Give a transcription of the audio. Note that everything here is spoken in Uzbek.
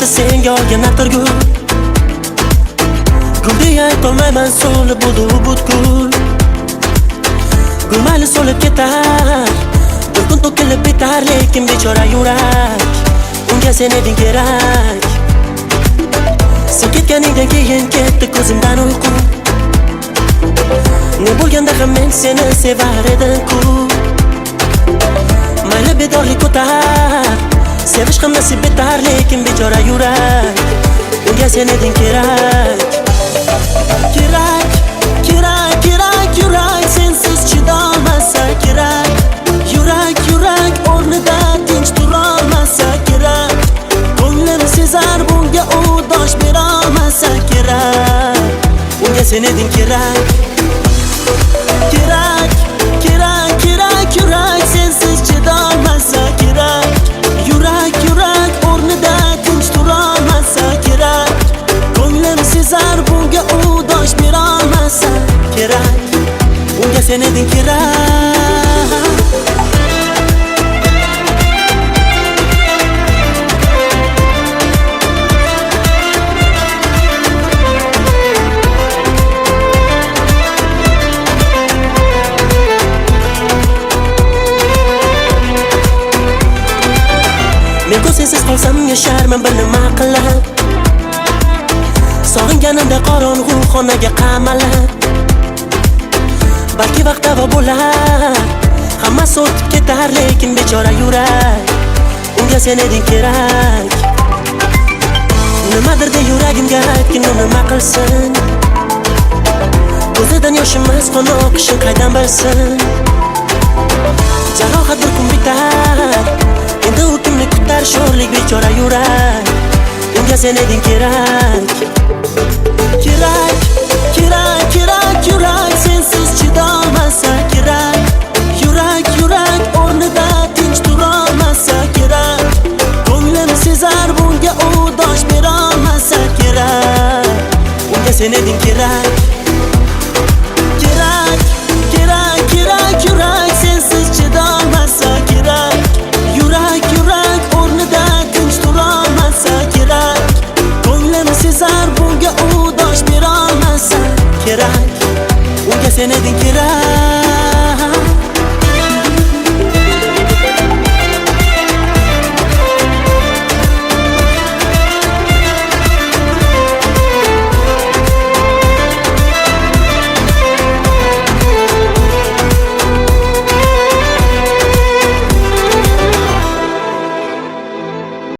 hayotda senga olgan atirgul. Gul deya aytolmayman, so'lib bo'ldi u butkul. Gul mayli so'lib ketar, bir kun to'kilib bitar, lekin bechora yurak, unga sen eding kerak. Sen ketganingdan keyin ketdi ko'zimdan uyqu. Ne bo'lganda ham men seni sevar edim-ku. Mayli bedorlik ko'tar, sevish ham nasib etar, lekin bechora yurak, unga sen eding kerak. Kerak, kerak, kerak yurak, sensiz chidolmasa kerak. Yurak, yurak o'rnida tinch turolmasa kerak. Ko'nglim sezar bunga u dosh berolmasa kerak. Unga sen eding kerak. Kerak, kerak, kerak yurak, sensiz chidolmasa kerak. Yurak, yurak o'rnida tinch turolmasa kerak. Ko'nglim sezar bunga u dosh berolmasa kerak. Unga sen eding kerak. Men sensiz qolsam yasharman bir nima qilib. Sog'inganimda qorong'u xonaga qamalib. Balki vaqt davo bo'lar, hammasi o'tib ketar, lekin bechora yurak, unga sen eding kerak. Nimadir de yuragimga aytgin, nima qilsin? Ko'zidan yosh emas, qon oqishini qaydan bilsin? Jarohat bir kun bitar, endi u kimni kutar, sho'rlik bechora yurak, unga sen eding kerak. Kerak, kerak, kerak yurak, sensiz chidolmasa kerak. Yurak, yurak o'rnida tinch turolmasa kerak. Ko'nglim sezar bunga u dosh berolmasa kerak. Unga sen eding kerak. Kerak, kerak, kerak yurak, sensiz chidolmasa kerak. Yurak, yurak o'rnida tinch turolmasa kerak. Ko'nglim sezar bunga u dosh berolmasa kerak. Unga sen eding